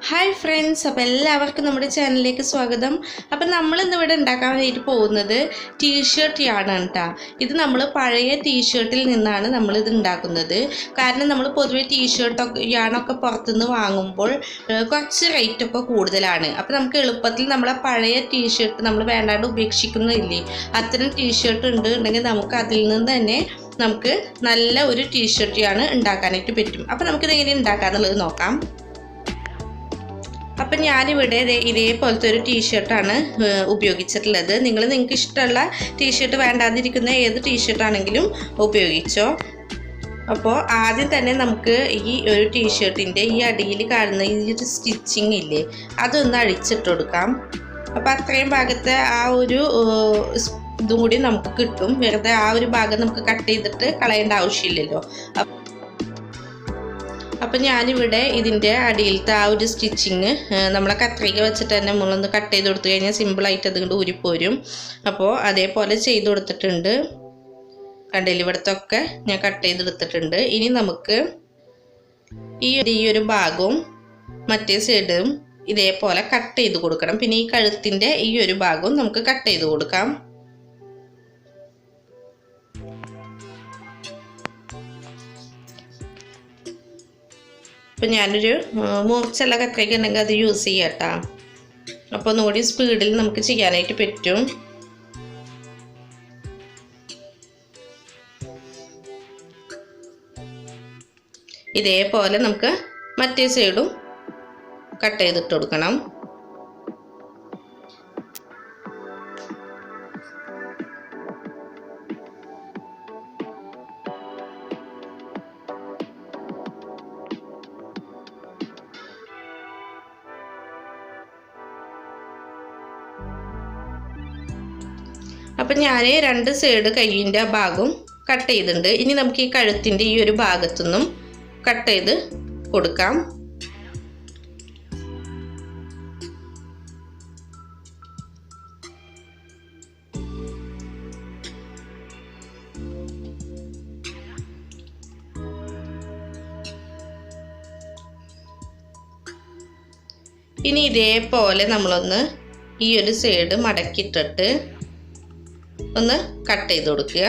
Hi friends, അപ്പോൾ എല്ലാവർക്കും നമ്മുടെ ചാനലിലേക്ക് സ്വാഗതം. അപ്പോൾ നമ്മൾ ഇന്നിവിടെ ഉണ്ടാക്കാൻ വേണ്ടിയിട്ട് പോകുന്നത് ടീഷർട്ട് യാർഡാണ് കേട്ടോ. ഇത് നമ്മൾ പഴയ ടീഷർട്ടിൽ നിന്നാണ് നമ്മളിത് ഉണ്ടാക്കുന്നത്. കാരണം നമ്മൾ പൊതുവെ ടീഷർട്ടൊക്കെ യാർഡൊക്കെ പുറത്തുനിന്ന് വാങ്ങുമ്പോൾ കുറച്ച് റേറ്റൊക്കെ കൂടുതലാണ്. അപ്പോൾ നമുക്ക് എളുപ്പത്തിൽ നമ്മളെ പഴയ ടീഷർട്ട് നമ്മൾ വേണ്ടാണ്ട് ഉപേക്ഷിക്കുന്നില്ലേ, അത്തരം ടീഷർട്ട് ഉണ്ടെങ്കിൽ നമുക്ക് അതിൽ നിന്ന് തന്നെ നമുക്ക് നല്ല ഒരു ടീഷർട്ടാണ് ഉണ്ടാക്കാനായിട്ട് പറ്റും. അപ്പോൾ നമുക്കിത് എങ്ങനെ ഉണ്ടാക്കാമെന്നുള്ളത് നോക്കാം. അപ്പം ഞാനിവിടെ ഇതേപോലത്തെ ഒരു ടീഷർട്ടാണ് ഉപയോഗിച്ചിട്ടുള്ളത്. നിങ്ങൾക്ക് ഇഷ്ടമുള്ള ടീഷർട്ട് വേണ്ടാതിരിക്കുന്ന ഏത് ടീഷർട്ടാണെങ്കിലും ഉപയോഗിച്ചോ. അപ്പോൾ ആദ്യം തന്നെ നമുക്ക് ഈ ഒരു ടീഷർട്ടിൻ്റെ ഈ അടിയിൽ കാണുന്ന ഈ ഒരു സ്റ്റിച്ചിങ് ഇല്ലേ, അതൊന്ന് അഴിച്ചിട്ട് കൊടുക്കാം. അപ്പോൾ അത്രയും ഭാഗത്തെ ആ ഒരു ഇതും കൂടി നമുക്ക് കിട്ടും. വെറുതെ ആ ഒരു ഭാഗം നമുക്ക് കട്ട് ചെയ്തിട്ട് കളയേണ്ട ആവശ്യമില്ലല്ലോ. അപ്പം ഞാനിവിടെ ഇതിൻ്റെ അടിയിലത്തെ ആ ഒരു സ്റ്റിച്ചിങ് നമ്മളെ കത്രിക വെച്ചിട്ട് തന്നെ നമ്മളൊന്ന് കട്ട് ചെയ്ത് കൊടുത്തു കഴിഞ്ഞാൽ സിമ്പിളായിട്ട് അതുകൊണ്ട് ഊരിപ്പോരും. അപ്പോൾ അതേപോലെ ചെയ്ത് കൊടുത്തിട്ടുണ്ട്. കണ്ടില്ല, ഇവിടത്തൊക്കെ ഞാൻ കട്ട് ചെയ്തെടുത്തിട്ടുണ്ട്. ഇനി നമുക്ക് ഈ ഒരു ഭാഗവും മറ്റേ സൈഡും ഇതേപോലെ കട്ട് ചെയ്ത് കൊടുക്കണം. പിന്നെ ഈ കഴുത്തിൻ്റെ ഈ ഒരു ഭാഗവും നമുക്ക് കട്ട് ചെയ്ത് കൊടുക്കാം. അപ്പോൾ ഞാനൊരു മൂർച്ചുള്ള കത്രിക ഉണ്ടെങ്കിൽ അത് യൂസ് ചെയ്യാം കേട്ടോ. അപ്പോൾ ഒന്നുകൂടി സ്പീഡിൽ നമുക്ക് ചെയ്യാനായിട്ട് പറ്റും. ഇതേപോലെ നമുക്ക് മറ്റേ സൈഡും കട്ട് ചെയ്തിട്ട് കൊടുക്കണം. അപ്പം ഞാൻ രണ്ട് സൈഡ് കയ്യിൻ്റെ ഭാഗവും കട്ട് ചെയ്തിട്ടുണ്ട്. ഇനി നമുക്ക് ഈ കഴുത്തിൻ്റെ ഈ ഒരു ഭാഗത്തുനിന്നും കട്ട് ചെയ്ത് കൊടുക്കാം. ഇനി ഇതേപോലെ നമ്മളൊന്ന് ഈ ഒരു സൈഡ് മടക്കിയിട്ടിട്ട് ഒന്ന് കട്ട് ചെയ്ത് കൊടുക്കുക.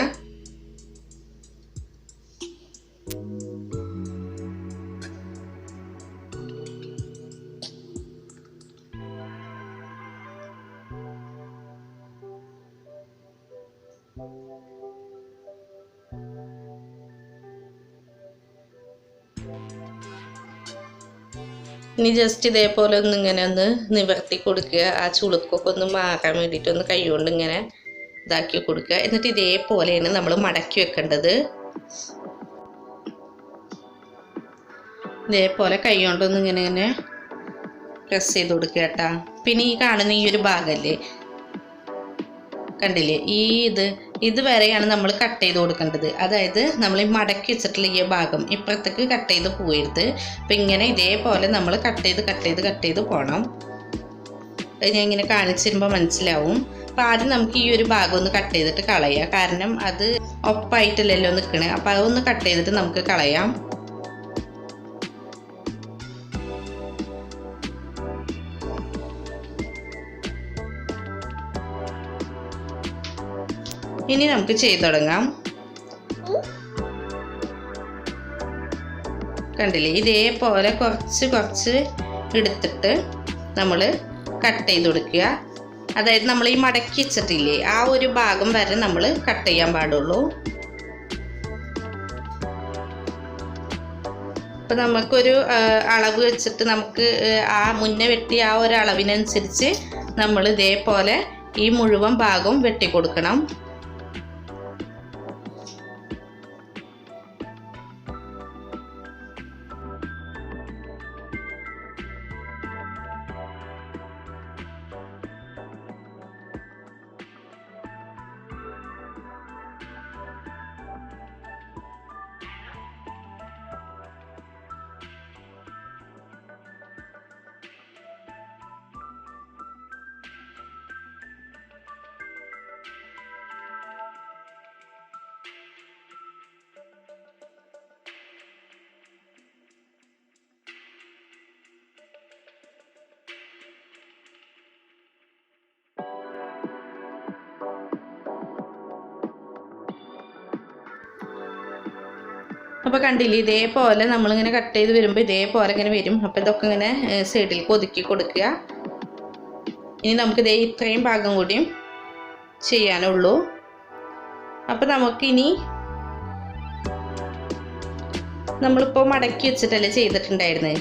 ഇനി ജസ്റ്റ് ഇതേപോലെ ഇങ്ങനെ ഒന്ന് നിവർത്തി കൊടുക്കുക. ആ ചുളുക്കൊക്കെ ഒന്ന് മാറാൻ വേണ്ടിയിട്ട് ഒന്ന് കൈ കൊണ്ട് ഇങ്ങനെ ഇതാക്കി കൊടുക്കുക. എന്നിട്ട് ഇതേപോലെയാണ് നമ്മൾ മടക്കി വെക്കേണ്ടത്. ഇതേപോലെ കൈ കൊണ്ടൊന്ന് ഇങ്ങനെ പ്രസ് ചെയ്ത് കൊടുക്കുക കേട്ടോ. പിന്നെ ഈ കാണുന്ന ഈ ഒരു ഭാഗമല്ലേ, കണ്ടില്ലേ, ഇത് വരെയാണ് നമ്മൾ കട്ട് ചെയ്ത് കൊടുക്കേണ്ടത്. അതായത് നമ്മൾ ഈ മടക്കി വെച്ചിട്ടുള്ള ഈ ഭാഗം ഇപ്പുറത്തേക്ക് കട്ട് ചെയ്ത് പോകരുത്. അപ്പം ഇങ്ങനെ ഇതേപോലെ നമ്മൾ കട്ട് ചെയ്ത് പോകണം. ഞാൻ ഇങ്ങനെ കാണിച്ചിരുമ്പോൾ മനസ്സിലാവും. അപ്പോൾ ആദ്യം നമുക്ക് ഈ ഒരു ഭാഗം ഒന്ന് കട്ട് ചെയ്തിട്ട് കളയാം. കാരണം അത് ഒപ്പായിട്ടല്ലല്ലോ നിൽക്കണേ. അപ്പോൾ അതൊന്ന് കട്ട് ചെയ്തിട്ട് നമുക്ക് കളയാം. ഇനി നമുക്ക് ചെയ്തു തുടങ്ങാം. കണ്ടില്ലേ, ഇതേപോലെ കുറച്ച് എടുത്തിട്ട് നമ്മൾ കട്ട് ചെയ്ത് കൊടുക്കുക. അതായത് നമ്മൾ ഈ മടക്കി വെച്ചിട്ടില്ലേ, ആ ഒരു ഭാഗം വരെ നമ്മൾ കട്ട് ചെയ്യാൻ പാടുള്ളൂ. അപ്പം നമുക്കൊരു അളവ് വെച്ചിട്ട് നമുക്ക് ആ മുന്നേ വെട്ടിയ ആ ഒരു അളവിനനുസരിച്ച് നമ്മൾ ഇതേപോലെ ഈ മുഴുവൻ ഭാഗവും വെട്ടിക്കൊടുക്കണം. അപ്പോൾ കണ്ടില്ലേ, ഇതേപോലെ നമ്മളിങ്ങനെ കട്ട് ചെയ്ത് വരുമ്പോൾ ഇതേപോലെ ഇങ്ങനെ വരും. അപ്പോൾ ഇതൊക്കെ ഇങ്ങനെ സൈഡിലേക്ക് ഒതുക്കി കൊടുക്കുക. ഇനി നമുക്ക് ഇത്രയും ഭാഗം കൂടിയും ചെയ്യാനുള്ളൂ. അപ്പോൾ നമുക്കിനി നമ്മളിപ്പോൾ മടക്കി വെച്ചിട്ടല്ലേ ചെയ്തിട്ടുണ്ടായിരുന്നത്,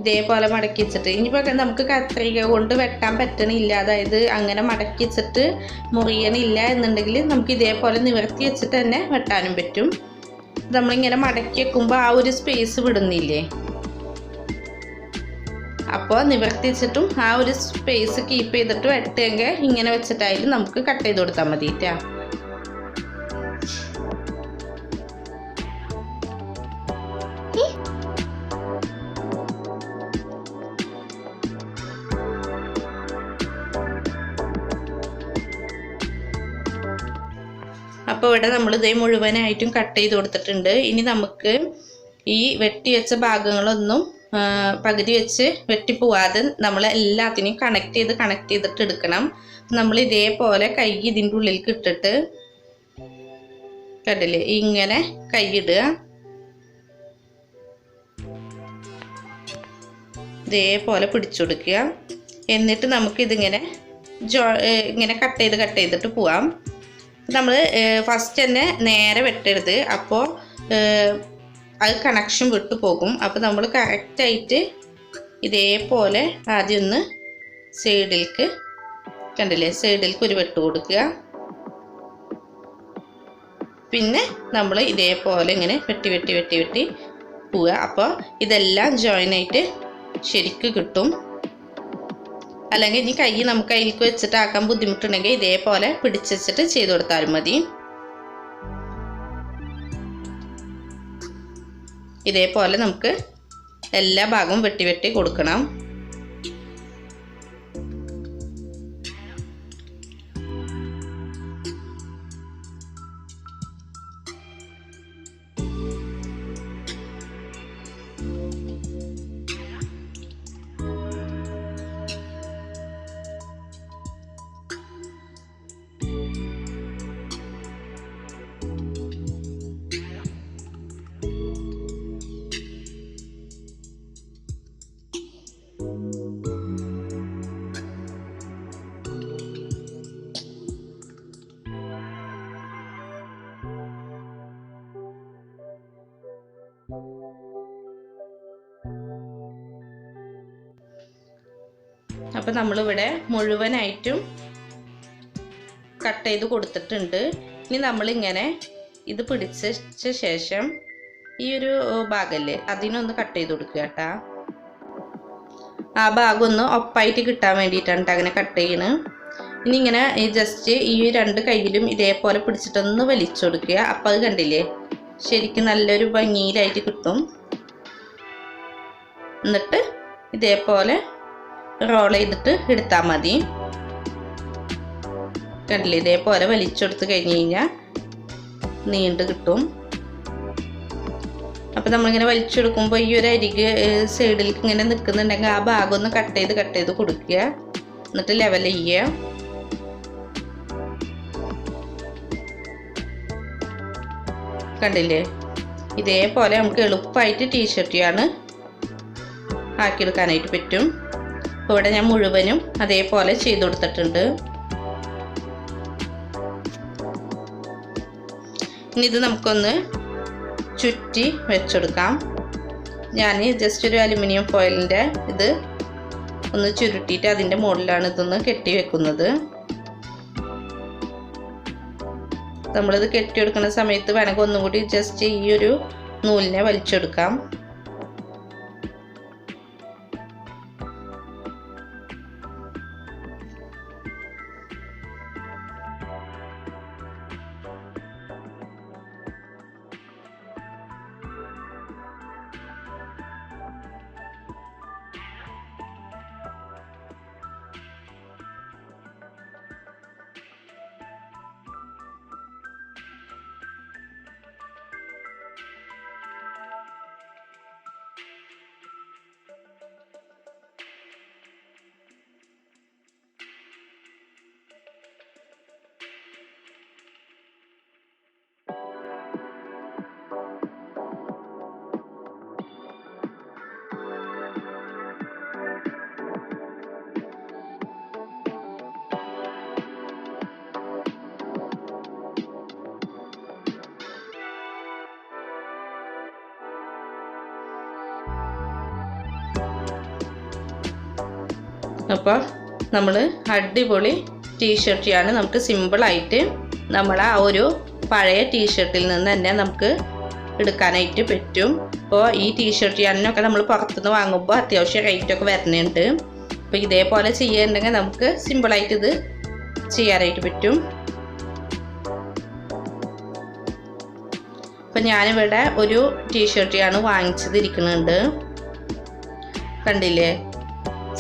ഇതേപോലെ മടക്കി വെച്ചിട്ട് ഇനിയിപ്പോൾ നമുക്ക് കത്രിക കൊണ്ട് വെട്ടാൻ പറ്റണില്ല, അതായത് അങ്ങനെ മടക്കി വെച്ചിട്ട് മുറിയണില്ല എന്നുണ്ടെങ്കിൽ നമുക്ക് ഇതേപോലെ നിവർത്തി വെച്ചിട്ട് തന്നെ വെട്ടാനും പറ്റും. നമ്മളിങ്ങനെ മടക്കി വെക്കുമ്പോൾ ആ ഒരു സ്പേസ് വിടുന്നില്ലേ, അപ്പോൾ നിവർത്തി വെച്ചിട്ടും ആ ഒരു സ്പേസ് കീപ്പ് ചെയ്തിട്ട് വെട്ടുമെങ്കിൽ ഇങ്ങനെ വെച്ചിട്ടായാലും നമുക്ക് കട്ട് ചെയ്ത് കൊടുത്താൽ മതിട്ടാ. അപ്പോൾ ഇവിടെ നമ്മൾ ഇതേ മുഴുവനായിട്ടും കട്ട് ചെയ്ത് കൊടുത്തിട്ടുണ്ട്. ഇനി നമുക്ക് ഈ വെട്ടി വെച്ച ഭാഗങ്ങളൊന്നും പകുതി വെച്ച് വെട്ടിപ്പോവാതെ നമ്മൾ എല്ലാത്തിനെയും കണക്ട് ചെയ്തിട്ട് എടുക്കണം. നമ്മൾ ഇതേപോലെ കൈ ഇതിൻ്റെ ഉള്ളിലേക്ക് ഇട്ടിട്ട് കണ്ടില്ലേ, ഇങ്ങനെ കൈ ഇടുക, ഇതേപോലെ പിടിച്ചു കൊടുക്കുക. എന്നിട്ട് നമുക്കിതിങ്ങനെ ഇങ്ങനെ കട്ട് ചെയ്തിട്ട് പോവാം. നമ്മൾ ഫസ്റ്റ് തന്നെ നേരെ വെട്ടരുത്, അപ്പോൾ അത് കണക്ഷൻ വിട്ടു പോകും. അപ്പോൾ നമ്മൾ കറക്റ്റായിട്ട് ഇതേപോലെ ആദ്യം ഒന്ന് സൈഡിലേക്ക് കണ്ടില്ലേ, സൈഡിലേക്ക് ഒരു വെട്ട് കൊടുക്കുക. പിന്നെ നമ്മൾ ഇതേപോലെ ഇങ്ങനെ വെട്ടി പോവുക. അപ്പോൾ ഇതെല്ലാം ജോയിനായിട്ട് ശരിക്ക് കിട്ടും. അല്ലെങ്കിൽ ഇനി കൈ നമുക്ക് അതിലേക്ക് വെച്ചിട്ട് ആക്കാൻ ബുദ്ധിമുട്ടുണ്ടെങ്കിൽ ഇതേപോലെ പിടിച്ചിട്ട് ചെയ്ത് കൊടുത്താലും മതി. ഇതേപോലെ നമുക്ക് എല്ലാ ഭാഗവും വെട്ടി കൊടുക്കണം. അപ്പോൾ നമ്മളിവിടെ മുഴുവനായിട്ടും കട്ട് ചെയ്ത് കൊടുത്തിട്ടുണ്ട്. ഇനി നമ്മളിങ്ങനെ ഇത് പിടിച്ച ശേഷം ഈ ഒരു ഭാഗമല്ലേ അതിനൊന്ന് കട്ട് ചെയ്ത് കൊടുക്കുക കേട്ടോ. ആ ഭാഗം ഒന്ന് ഒപ്പായിട്ട് കിട്ടാൻ വേണ്ടിയിട്ടാണ് അങ്ങനെ കട്ട് ചെയ്യണത്. ഇനി ഇങ്ങനെ ജസ്റ്റ് ഈ രണ്ട് കൈയിലും ഇതേപോലെ പിടിച്ചിട്ടൊന്ന് വലിച്ചു കൊടുക്കുക. അപ്പോൾ അത് കണ്ടില്ലേ, ശരിക്കും നല്ലൊരു ഭംഗിയിലായിട്ട് കിട്ടും. എന്നിട്ട് ഇതേപോലെ റോൾ ചെയ്തിട്ട് എടുത്താൽ മതി. കണ്ടില്ലേ, ഇതേപോലെ വലിച്ചെടുത്ത് കഴിഞ്ഞ് കഴിഞ്ഞാൽ നീണ്ട് കിട്ടും. അപ്പം നമ്മളിങ്ങനെ വലിച്ചെടുക്കുമ്പോൾ ഈ ഒരു അരിക് സൈഡിലേക്ക് ഇങ്ങനെ നിൽക്കുന്നുണ്ടെങ്കിൽ ആ ഭാഗം ഒന്ന് കട്ട് ചെയ്ത് കൊടുക്കുക. എന്നിട്ട് ലെവൽ ചെയ്യുക. കണ്ടില്ലേ, ഇതേപോലെ നമുക്ക് എളുപ്പമായിട്ട് ടീഷർട്ടിയാണ് ആക്കിയെടുക്കാനായിട്ട് പറ്റും. അപ്പോൾ ഇവിടെ ഞാൻ മുഴുവനും അതേപോലെ ചെയ്ത് കൊടുത്തിട്ടുണ്ട്. ഇനി ഇത് നമുക്കൊന്ന് ചുറ്റി വെച്ചെടുക്കാം. ഞാൻ ജസ്റ്റ് ഒരു അലുമിനിയം ഫോയിലിൻ്റെ ഇത് ഒന്ന് ചുരുട്ടിയിട്ട് അതിൻ്റെ മുകളിലാണ് ഇതൊന്ന് കെട്ടി വെക്കുന്നത്. നമ്മളിത് കെട്ടിയെടുക്കുന്ന സമയത്ത് വേണമെങ്കിൽ ഒന്നും കൂടി ജസ്റ്റ് ഈ ഒരു നൂലിനെ വലിച്ചെടുക്കാം. അപ്പോൾ നമ്മൾ അടിപൊളി ടീഷർട്ടാണ് നമുക്ക് സിമ്പിളായിട്ട് നമ്മൾ ആ ഒരു പഴയ ടീഷർട്ടിൽ നിന്ന് തന്നെ നമുക്ക് എടുക്കാനായിട്ട് പറ്റും. അപ്പോൾ ഈ ടീഷർട്ടിനൊക്കെ നമ്മൾ പുറത്തുനിന്ന് വാങ്ങുമ്പോൾ അത്യാവശ്യം റേറ്റൊക്കെ വരുന്നുണ്ട്. അപ്പോൾ ഇതേപോലെ ചെയ്യുന്നുണ്ടെങ്കിൽ നമുക്ക് സിമ്പിളായിട്ട് ഇത് ചെയ്യാനായിട്ട് പറ്റും. അപ്പം ഞാനിവിടെ ഒരു ടീഷർട്ടാണ് വാങ്ങിച്ചതിരിക്കുന്നുണ്ട്. കണ്ടില്ലേ,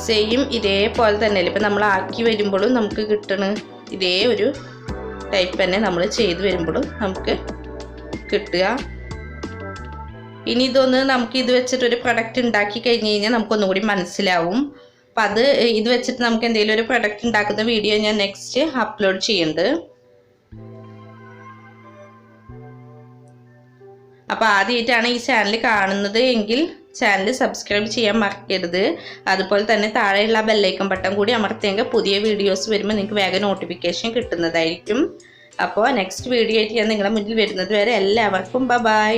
സെയിം ഇതേപോലെ തന്നെ ഇപ്പം നമ്മൾ ആക്കി വരുമ്പോഴും നമുക്ക് കിട്ടണ ഇതേ ഒരു ടൈപ്പ് തന്നെ നമ്മൾ ചെയ്ത് വരുമ്പോഴും നമുക്ക് കിട്ടുക. ഇനി ഇതൊന്ന് നമുക്ക് ഇത് വെച്ചിട്ടൊരു പ്രൊഡക്റ്റ് ഉണ്ടാക്കി കഴിഞ്ഞ് കഴിഞ്ഞാൽ നമുക്കൊന്നും കൂടി മനസ്സിലാവും. അപ്പം അത് ഇത് വെച്ചിട്ട് നമുക്ക് എന്തെങ്കിലും ഒരു പ്രൊഡക്റ്റ് ഉണ്ടാക്കുന്ന വീഡിയോ ഞാൻ നെക്സ്റ്റ് അപ്ലോഡ് ചെയ്യുന്നുണ്ട്. അപ്പോൾ ആദ്യമായിട്ടാണ് ഈ ചാനൽ കാണുന്നത് എങ്കിൽ ചാനൽ സബ്സ്ക്രൈബ് ചെയ്യാൻ മറക്കരുത്. അതുപോലെ തന്നെ താഴെയുള്ള ബെല്ലൈക്കൺ ബട്ടൺ കൂടി അമർത്തിയെങ്കിൽ പുതിയ വീഡിയോസ് വരുമ്പോൾ നിങ്ങൾക്ക് വേഗം നോട്ടിഫിക്കേഷൻ കിട്ടുന്നതായിരിക്കും. അപ്പോൾ നെക്സ്റ്റ് വീഡിയോ ആയിട്ട് ഞാൻ നിങ്ങളുടെ മുന്നിൽ വരുന്നത് വരെ എല്ലാവർക്കും ബൈ.